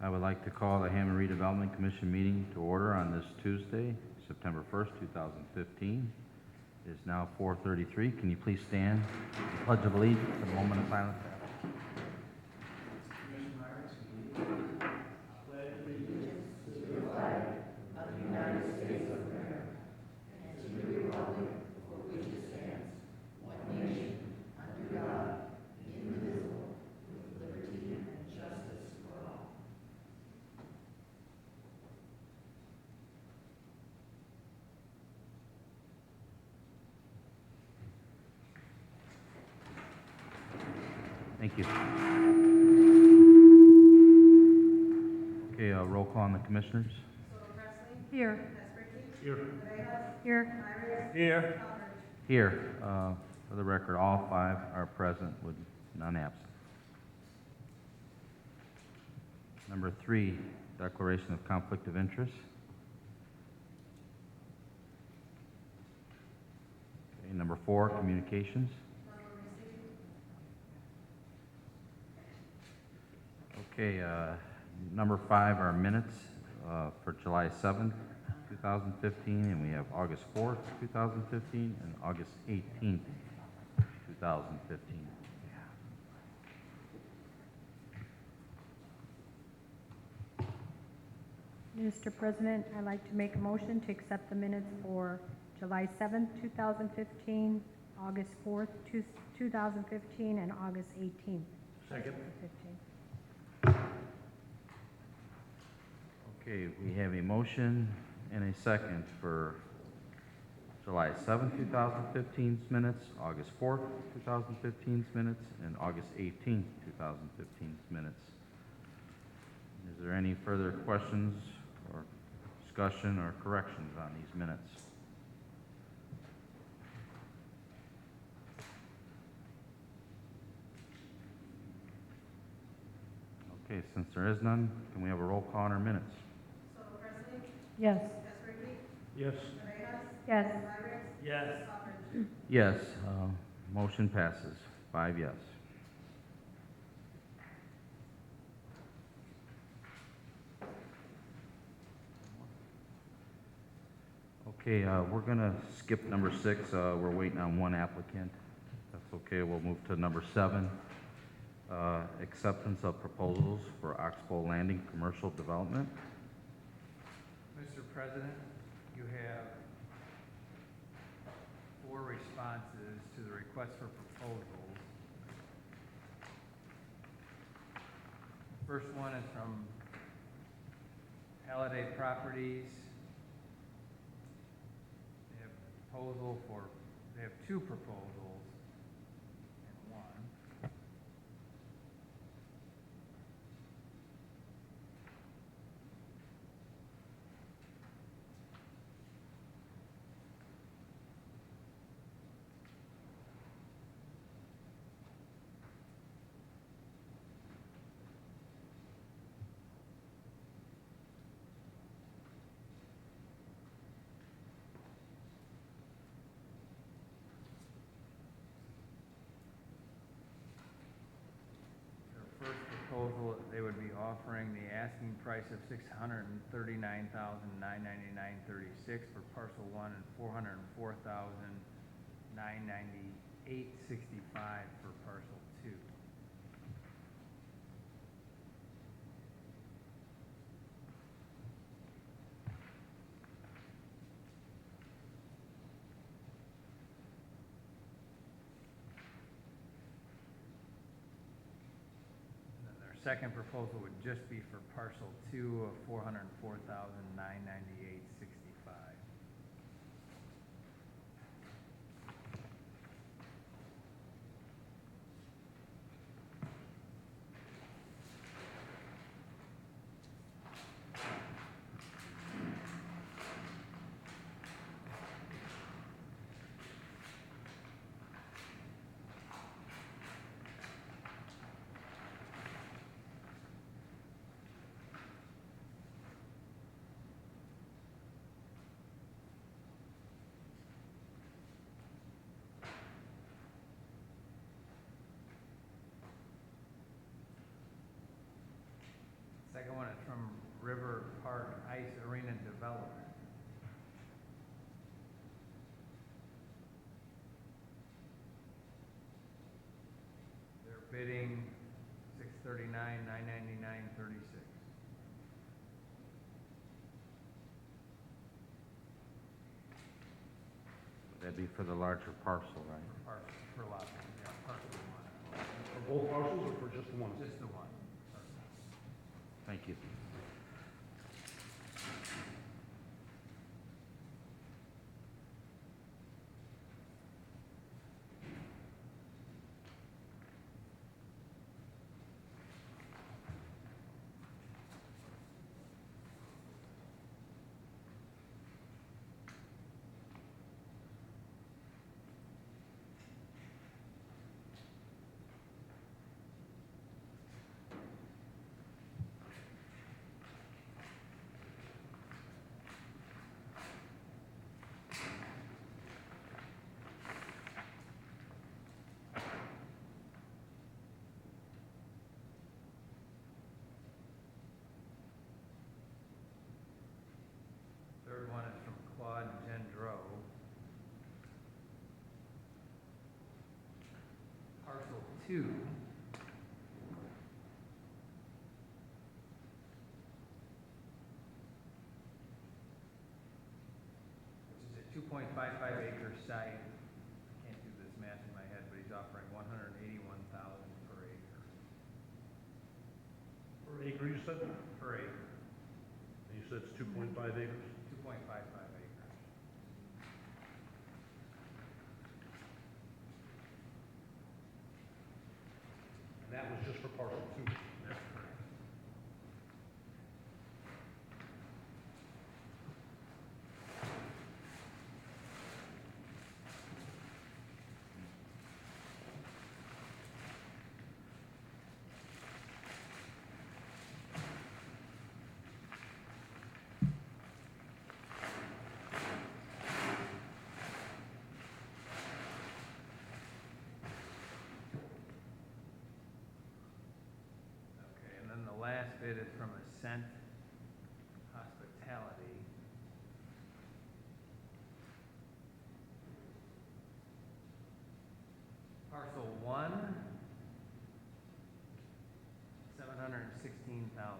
I would like to call the Hammond Redevelopment Commission meeting to order on this Tuesday, September 1st, 2015. It is now 4:33. Can you please stand? Pledge of Allegiance, a moment of silence. Thank you. Okay, roll call on the commissioners. Here. Here. Here. Here. Here, for the record, all five are present with none absent. Number 3, declaration of conflict of interest. Okay, number 4, communications. Okay, number 5 are minutes for July 7th, 2015, and we have August 4th, 2015, and August 18th, 2015. Mr. President, I'd like to make a motion to accept the minutes for July 7th, 2015, August 4th, 2015, and August 18th. Second. 15. Okay, we have a motion and a second for July 7th, 2015's minutes, August 4th, 2015's minutes, and August 18th, 2015's minutes. Is there any further questions or discussion or corrections on these minutes? Okay, since there is none, can we have a roll call on our minutes? Yes. Yes. Yes. Yes. Yes, motion passes, 5 yes. Okay, we're gonna skip number 6, we're waiting on one applicant. That's okay, we'll move to number 7. Acceptance of proposals for Oxbow Landing Commercial Development. Mr. President, you have 4 responses to the request for proposals. The first one is from Halliday Properties. They have 2 proposals and 1. Proposal, they would be offering the asking price of $639,999.36 for parcel 1 and $404,998.65 for parcel 2. Second proposal would just be for parcel 2 of $404,998.65. is from River Park Ice Arena Development. They're bidding $639, $999, $36. That'd be for the larger parcel, right? For lot, yeah, parcel one. For both parcels or for just the one? Just the one. Thank you. Third one is from Claude Gendreau. Parcel 2. Which is a 2.55 acre site. I can't do this math in my head, but he's offering $181,000 per acre. Per acre, you said? Per acre, And you said it's 2.5 acres? 2.55 acres. And that was just for parcel 2? That's correct. Okay, and then the last bid is from Ascent Hospitality. Parcel 1, 716,000.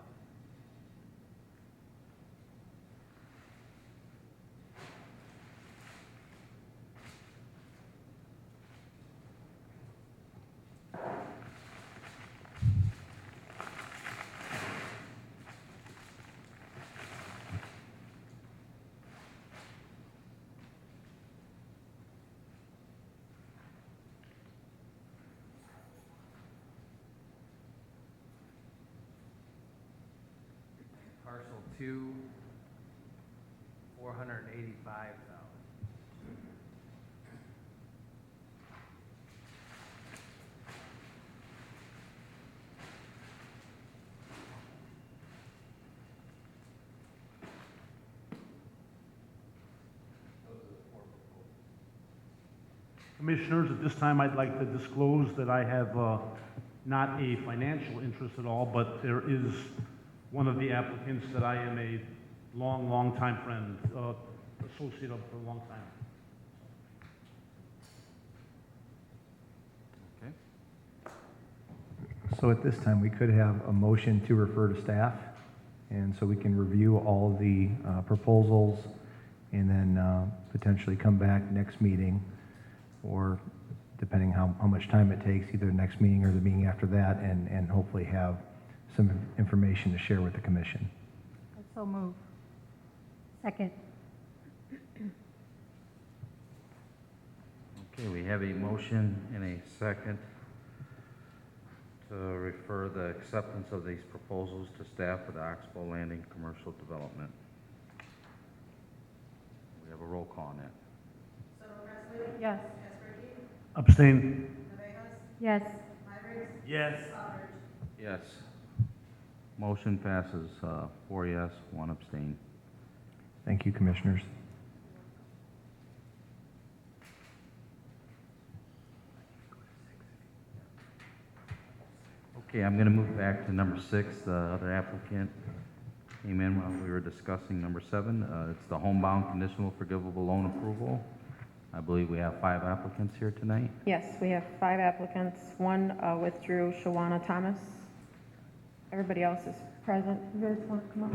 Parcel 2, 485,000. Commissioners, at this time, I'd like to disclose that I have not a financial interest at all, but there is one of the applicants that I am a long time friend, associate of for a long time. Okay. So at this time, we could have a motion to refer to staff, and so we can review all the proposals and then potentially come back next meeting, or depending how much time it takes, either the next meeting or the meeting after that, and hopefully have some information to share with the commission. I so move. Second. Okay, we have a motion and a second to refer the acceptance of these proposals to staff for the Oxbow Landing Commercial Development. We have a roll call on that. Yes. Abstain. Yes. Yes. Yes. Motion passes, 4 yes, 1 abstain. Thank you, commissioners. Okay, I'm going to move back to number 6, the other applicant, came in while we were discussing number 7. It's the homebound conditional forgivable loan approval. I believe we have 5 applicants here tonight. Yes, we have 5 applicants. One withdrew, Shawana Thomas. Everybody else is present. You guys want to come up?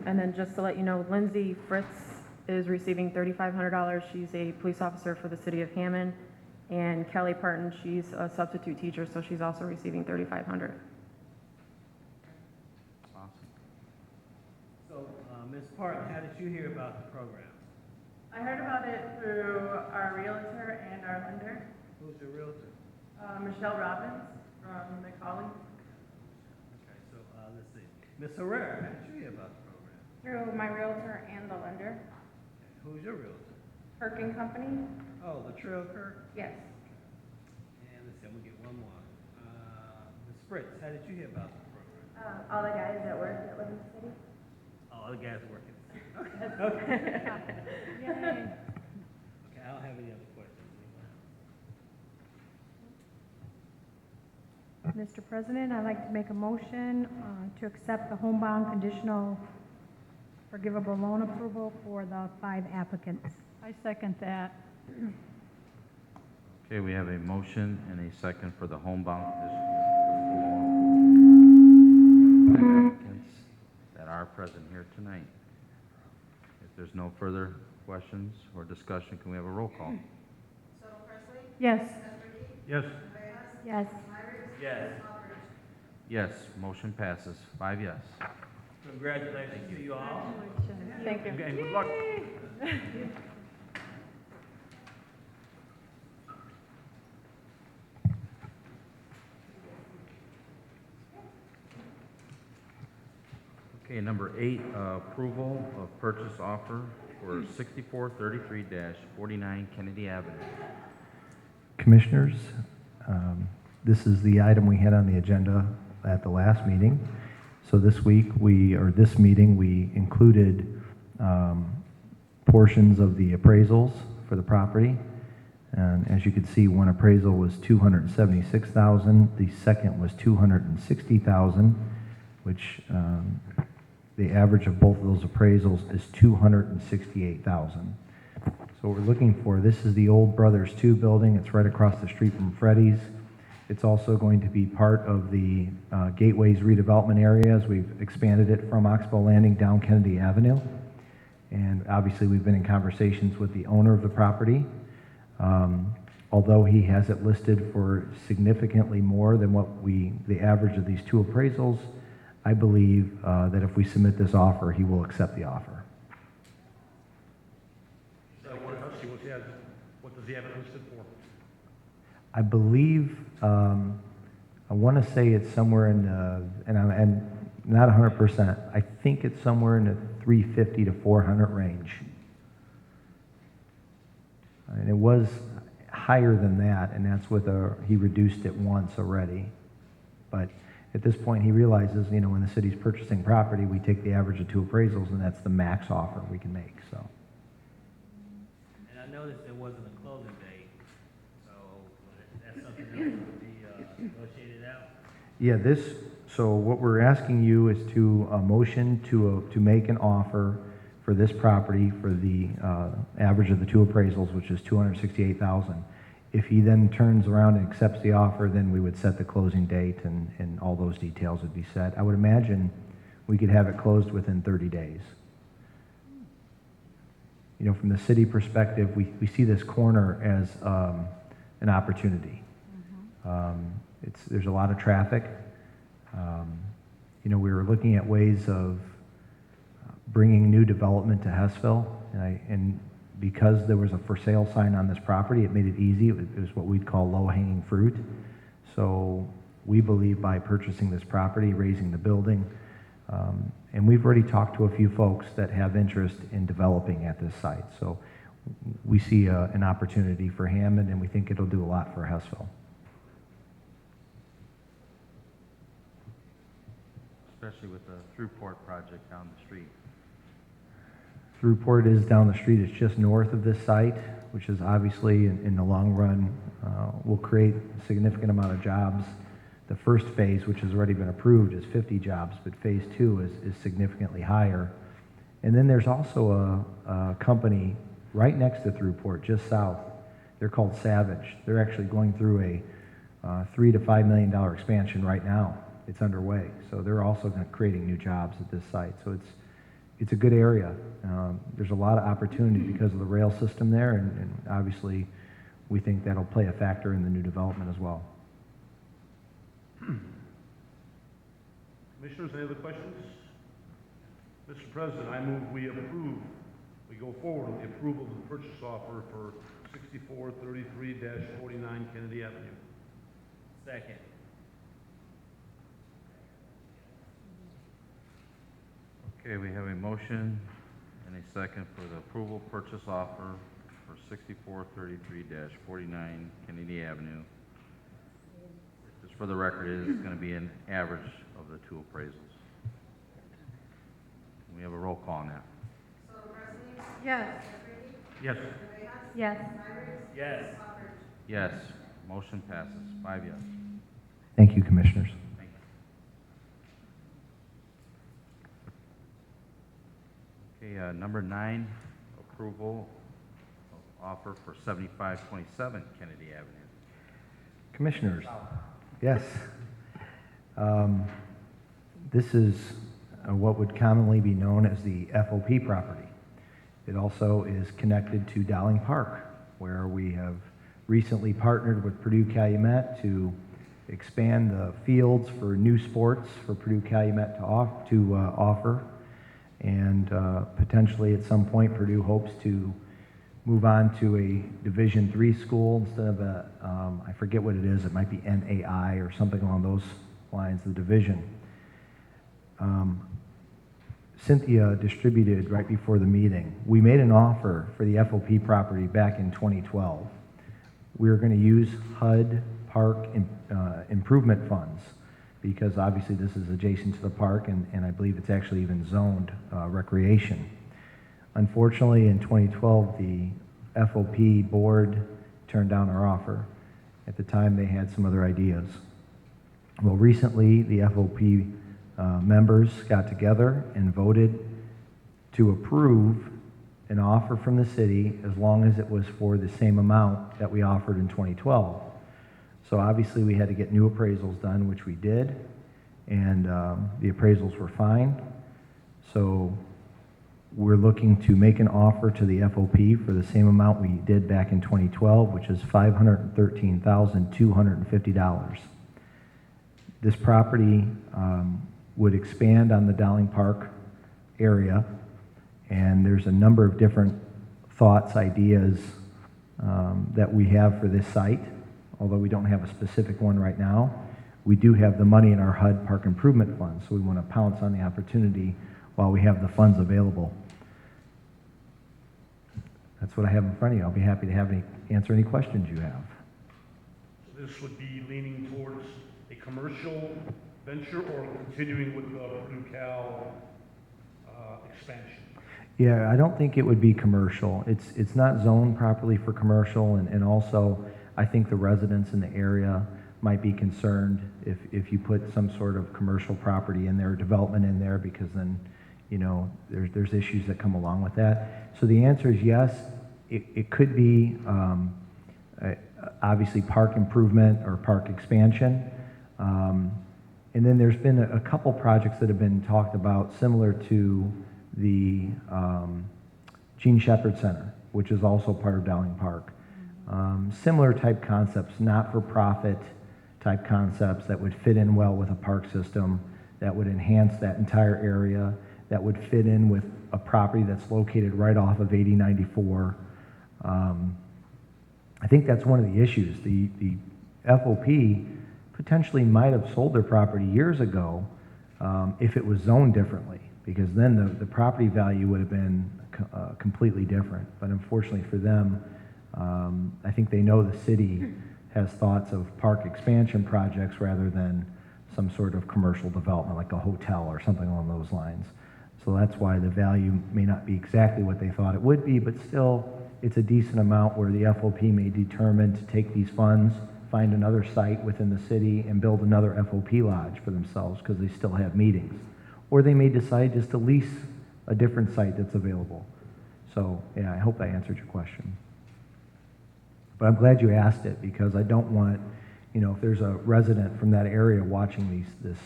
And then just to let you know, Lindsay Fritz is receiving $3,500. She's a police officer for the city of Hammond. And Kelly Parton, she's a substitute teacher, so she's also receiving $3,500. Awesome. So, Ms. Parton, how did you hear about the program? I heard about it through our realtor and our lender, Who's your realtor? Michelle Robbins from McCauley. Okay, so, let's see. Ms. Herrera, how did you hear about the program? Through my realtor and the lender. Who's your realtor? Perkin Company? Oh, the Trail Kirk? Yes. And let's see, I'm gonna get one more. Ms. Fritz, how did you hear about the program? All the guys that work that live in the city. Oh, the guys working. Okay. Yay. Okay, I don't have any other questions. Mr. President, I'd like to make a motion to accept the homebound conditional forgivable loan approval for the 5 applicants. I second that. Okay, we have a motion and a second for the homebound conditional forgivable loan applicants that are present here tonight. If there's no further questions or discussion, can we have a roll call? Yes. Yes. Yes. Yes. Yes, motion passes. 5 yes. Congratulations to you all. Thank you. And good luck. Okay, number 8, approval of purchase offer for 6433-49 Kennedy Avenue. Commissioners, this is the item we had on the agenda at the last meeting. So this meeting, we included portions of the appraisals for the property. And as you can see, one appraisal was $276,000. The second was $260,000, which the average of both of those appraisals is $268,000. So what we're looking for, this is the old Brothers 2 building. It's right across the street from Freddy's. It's also going to be part of the Gateways redevelopment area as we've expanded it from Oxbow Landing down Kennedy Avenue. And obviously, we've been in conversations with the owner of the property. Although he has it listed for significantly more than what the average of these 2 appraisals, I believe that if we submit this offer, he will accept the offer. What does he have it listed for? I believe, I want to say it's somewhere in the, and I'm not 100%, I think it's somewhere in the 350 to 400 range. And it was higher than that, and that's with he reduced it once already. But at this point, he realizes, when the city's purchasing property, we take the average of 2 appraisals, and that's the max offer we can make, so. And I noticed there wasn't a closing date, so that's something that would be negotiated out. Yeah, so what we're asking you is to motion to make an offer for this property for the average of the 2 appraisals, which is $268,000. If he then turns around and accepts the offer, then we would set the closing date and all those details would be set. I would imagine we could have it closed within 30 days. From the city perspective, we see this corner as an opportunity. There's a lot of traffic. We were looking at ways of bringing new development to Hessville, and because there was a for sale sign on this property, it made it easy. It was what we'd call low-hanging fruit. So we believe by purchasing this property, raising the building, and we've already talked to a few folks that have interest in developing at this site. So we see an opportunity for Hammond, and we think it'll do a lot for Hessville. Especially with the Thrupport project down the street. Thrupport is down the street. It's just north of this site, which is obviously, in the long run, will create a significant amount of jobs. the first phase, which has already been approved, is 50 jobs, but phase 2 is significantly higher. And then there's also a company right next to Thrupport, just south. They're called Savage. They're actually going through a $3 to $5 million expansion right now. It's underway. So they're also creating new jobs at this site. So it's a good area. There's a lot of opportunity because of the rail system there, and obviously we think that'll play a factor in the new development as well. Commissioners, any other questions? Mr. President, I move we go forward with the approval of the purchase offer for 6433-49 Kennedy Avenue. Second. Okay, we have a motion and a second for the approval purchase offer for 6433-49 Kennedy Avenue. Just for the record, it is going to be an average of the two appraisals. We have a roll call on that. Yes. Yes. Yes. Yes. Yes, motion passes, 5 yes. Thank you, Commissioners. Thank you. Okay, number 9, approval of offer for 7527 Kennedy Avenue. Commissioners, yes. This is what would commonly be known as the FOP property. It also is connected to Dowling Park, where we have recently partnered with Purdue Calumet to expand the fields for new sports for Purdue Calumet to offer. And potentially at some point, Purdue hopes to move on to a Division III school instead of a, I forget what it is, it might be NAI or something along those lines, the division. Cynthia distributed right before the meeting. We made an offer for the FOP property back in 2012. We were going to use HUD park improvement funds because obviously this is adjacent to the park and I believe it's actually even zoned recreation. Unfortunately, in 2012, the FOP board turned down our offer. At the time, they had some other ideas. Well, recently, the FOP members got together and voted to approve an offer from the city as long as it was for the same amount that we offered in 2012. So obviously we had to get new appraisals done, which we did, and the appraisals were fine. So we're looking to make an offer to the FOP for the same amount we did back in 2012, which is $513,250. This property would expand on the Dowling Park area, and there's a number of different thoughts, ideas that we have for this site, although we don't have a specific one right now. We do have the money in our HUD Park Improvement Fund, so we want to pounce on the opportunity while we have the funds available. That's what I have in front of you. I'll be happy to answer any questions you have. So this would be leaning towards a commercial venture or continuing with the Purdue Cal expansion? Yeah, I don't think it would be commercial. It's not zoned properly for commercial, and also I think the residents in the area might be concerned if you put some sort of commercial property in there, development in there, because then, you know, there's issues that come along with that. So the answer is yes. It could be obviously park improvement or park expansion. And then there's been a couple projects that have been talked about similar to the Gene Shepherd Center, which is also part of Dowling Park. Similar type concepts, not-for-profit type concepts that would fit in well with a park system, that would enhance that entire area, that would fit in with a property that's located right off of 8094. I think that's one of the issues. The FOP potentially might have sold their property years ago if it was zoned differently, because then the property value would have been completely different. But unfortunately for them, I think they know the city has thoughts of park expansion projects rather than some sort of commercial development like a hotel or something along those lines. So that's why the value may not be exactly what they thought it would be, but still it's a decent amount where the FOP may determine to take these funds find another site within the city and build another FOP lodge for themselves because they still have meetings. Or they may decide just to lease a different site that's available. So, yeah, I hope I answered your question. But I'm glad you asked it because I don't want, you know, if there's a resident from that area watching this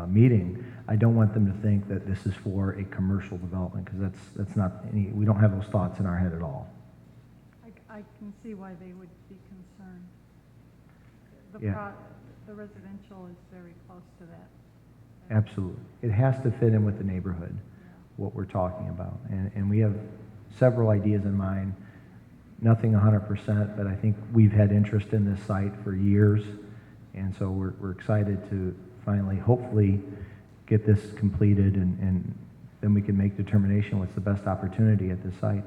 meeting, I don't want them to think that this is for a commercial development because that's not any, we don't have those thoughts in our head at all. I can see why they would be concerned. Yeah. The residential is very close to that. Absolutely. It has to fit in with the neighborhood, what we're talking about. And we have several ideas in mind, nothing 100%, but I think we've had interest in this site for years. And so we're excited to finally, hopefully, get this completed and then we can make determination what's the best opportunity at this site.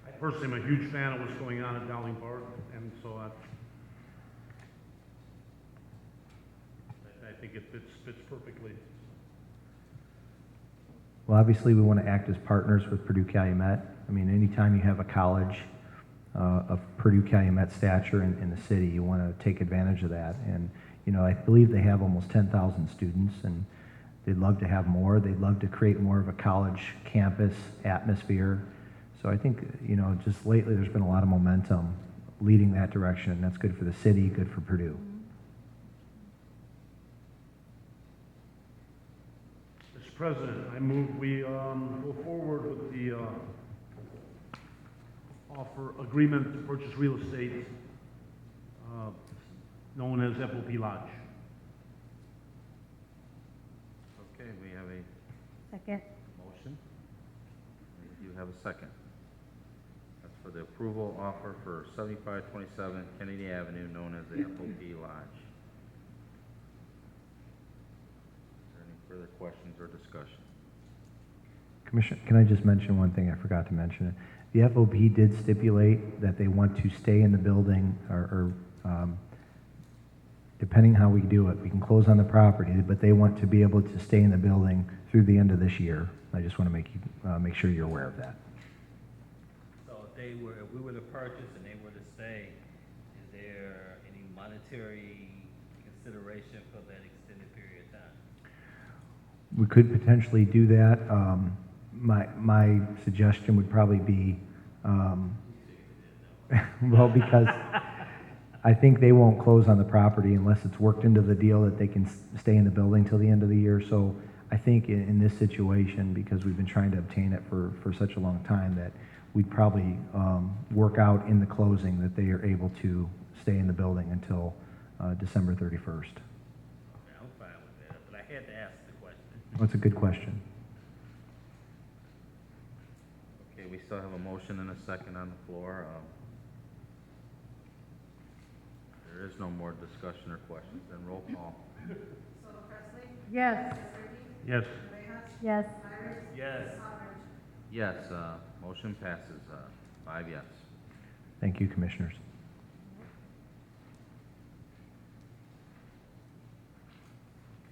I personally am a huge fan of what's going on at Dowling Park, and so I think it fits perfectly. Well, obviously, we want to act as partners with Purdue Calumet. I mean, anytime you have a college of Purdue Calumet stature in the city, you want to take advantage of that. And, you know, I believe they have almost 10,000 students, and they'd love to have more. They'd love to create more of a college campus atmosphere. So I think, you know, just lately there's been a lot of momentum leading that direction. That's good for the city, good for Purdue. Mr. President, I move we go forward with the offer agreement to purchase real estate known as FOP Lodge. Okay, we have a Second. motion. We do have a second. That's for the approval offer for 7527 Kennedy Avenue, known as the FOP Lodge. Is there any further questions or discussion? Commissioner, can I just mention one thing? I forgot to mention it. The FOP did stipulate that they want to stay in the building, or depending how we do it, we can close on the property, but they want to be able to stay in the building through the end of this year. I just want to make sure you're aware of that. So if we were to purchase and they were to stay, is there any monetary consideration for that extended period of time? We could potentially do that. My suggestion would probably be, well, because I think they won't close on the property unless it's worked into the deal that they can stay in the building till the end of the year. So I think in this situation, because we've been trying to obtain it for such a long time, that we'd probably work out in the closing that they are able to stay in the building until December 31st. Okay, I'm fine with that, but I had to ask the question. That's a good question. Okay, we still have a motion and a second on the floor. There is no more discussion or questions, then roll call. Yes. Yes. Yes. Yes. Yes, motion passes, 5 yes. Thank you, Commissioners.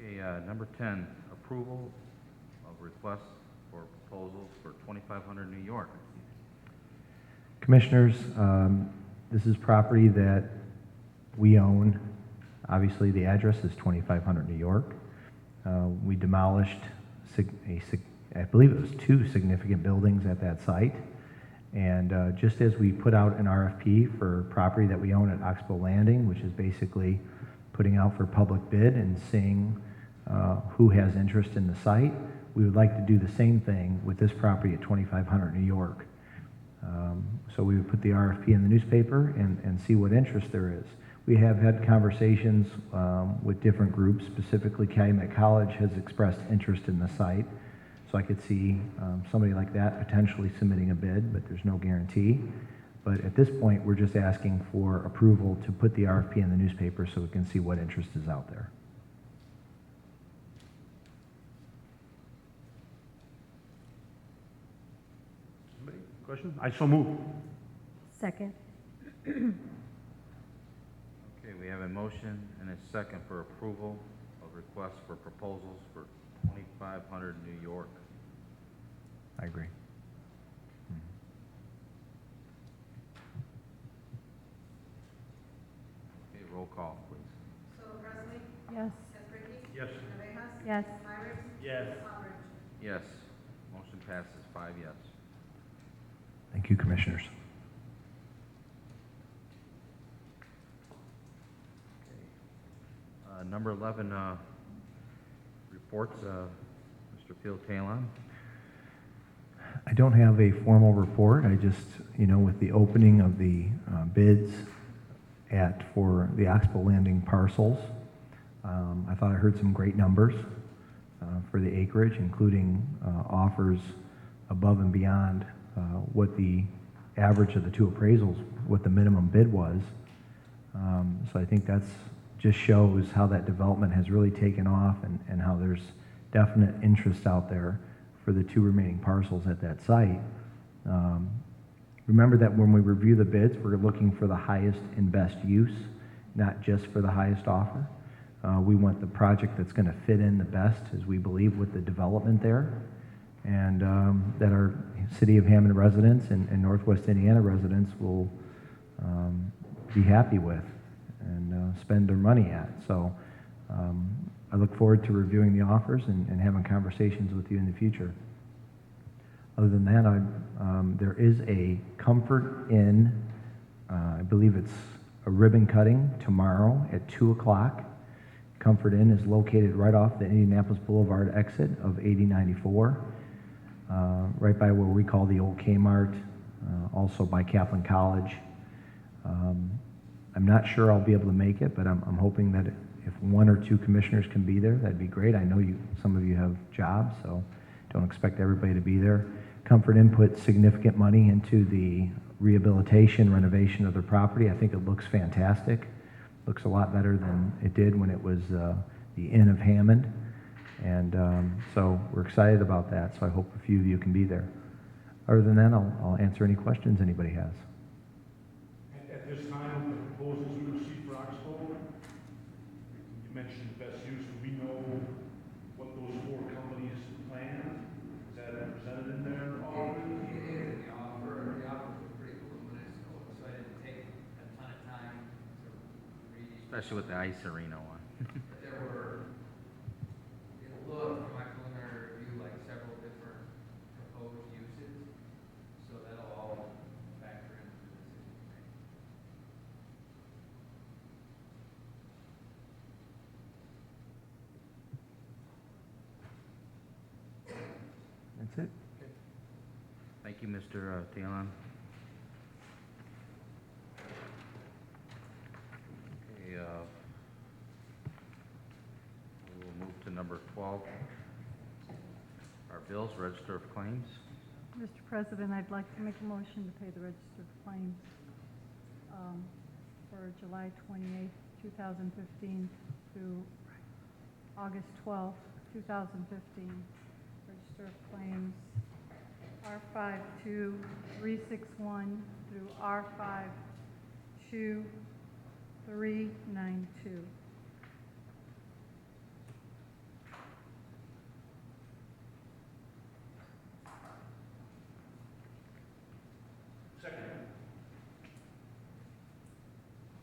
Okay, number 10, approval of requests for proposals for 2500 New York. Commissioners, this is property that we own. Obviously, the address is 2500 New York. We demolished, I believe it was 2 significant buildings at that site. And just as we put out an RFP for property that we own at Oxbow Landing, which is basically putting out for public bid and seeing who has interest in the site, we would like to do the same thing with this property at 2500 New York. So we would put the RFP in the newspaper and see what interest there is. We have had conversations with different groups, specifically Calumet College has expressed interest in the site. So I could see somebody like that potentially submitting a bid, but there's no guarantee. But at this point, we're just asking for approval to put the RFP in the newspaper so we can see what interest is out there. Anybody? Question? I so move. Second. Okay, we have a motion and a second for approval of requests for proposals for 2500 New York. I agree. Roll call, please. Yes. Yes. Yes. Yes. Yes. Motion passes 5 yes. Thank you, Commissioners. Number 11, reports, Mr. Field-Talon. I don't have a formal report. I just, with the opening of the bids for the Oxbow Landing parcels, I thought I heard some great numbers for the acreage, including offers above and beyond what the average of the two appraisals, what the minimum bid was. So I think that's just shows how that development has really taken off and how there's definite interest out there for the two remaining parcels at that site. Remember that when we review the bids, we're looking for the highest and best use, not just for the highest offer. We want the project that's going to fit in the best, as we believe, with the development there, and that our City of Hammond residents and Northwest Indiana residents will be happy with and spend their money at. So I look forward to reviewing the offers and having conversations with you in the future. Other than that, there is a Comfort Inn, I believe it's a ribbon cutting tomorrow at 2 o'clock. Comfort Inn is located right off the Indianapolis Boulevard exit of 8094, right by where we call the old Kmart, also by Kaplan College. I'm not sure I'll be able to make it, but I'm hoping that if one or two commissioners can be there, that'd be great. I know some of you have jobs, so don't expect everybody to be there. Comfort Inn put significant money into the rehabilitation, renovation of their property. I think it looks fantastic. Looks a lot better than it did when it was the Inn of Hammond. And so we're excited about that, so I hope a few of you can be there. Other than that, I'll answer any questions anybody has. At this time, the proposals we received for Oxbow, you mentioned the best use. Do we know what those 4 companies plan? Is that represented in there? The offer was pretty voluminous, so I didn't take a ton of time to read each. Especially with the ice arena one. But there were, it looked, from my preliminary review, like several different proposed uses, so that'll all factor into the decision. That's it. Thank you, Mr. Talon. Okay, we will move to number 12. Our bills, register of claims. Mr. President, I'd like to make a motion to pay the register of claims for July 28th, 2015 through August 12th, 2015. Register of claims R52361 through R52392.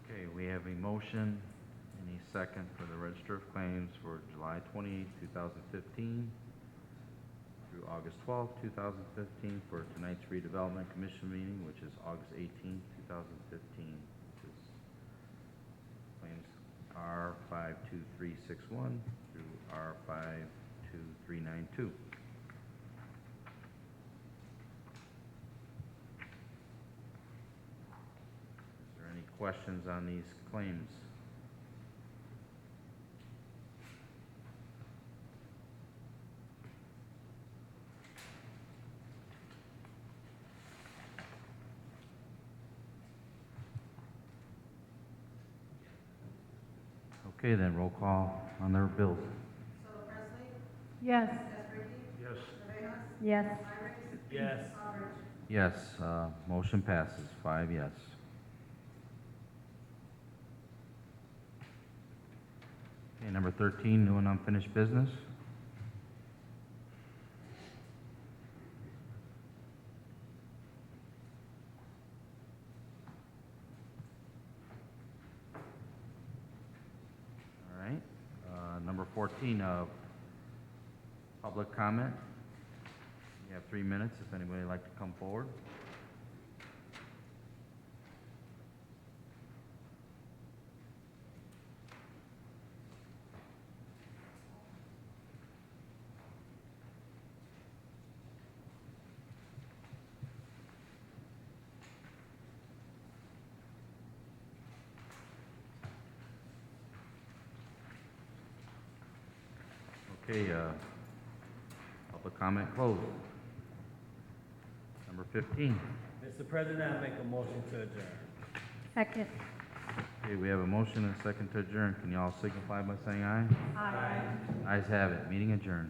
Okay, we have a motion and a second for the register of claims for July 28, 2015 through August 12, 2015 for tonight's redevelopment commission meeting, which is August 18, 2015. Which is claims R52361 through R52392. Is there any questions on these claims? Okay, then roll call on their bills. Yes. Yes. Yes. Yes. Yes, motion passes 5 yes. Okay, number 13, new and unfinished business. 14 of public comment. You have 3 minutes if anybody would like to come forward. Okay, public comment closed. Number 15. Mr. President, I make a motion to adjourn. Second. Okay, we have a motion and a second to adjourn. Can you all signify by saying aye? Aye. Ayes have it. Meeting adjourned.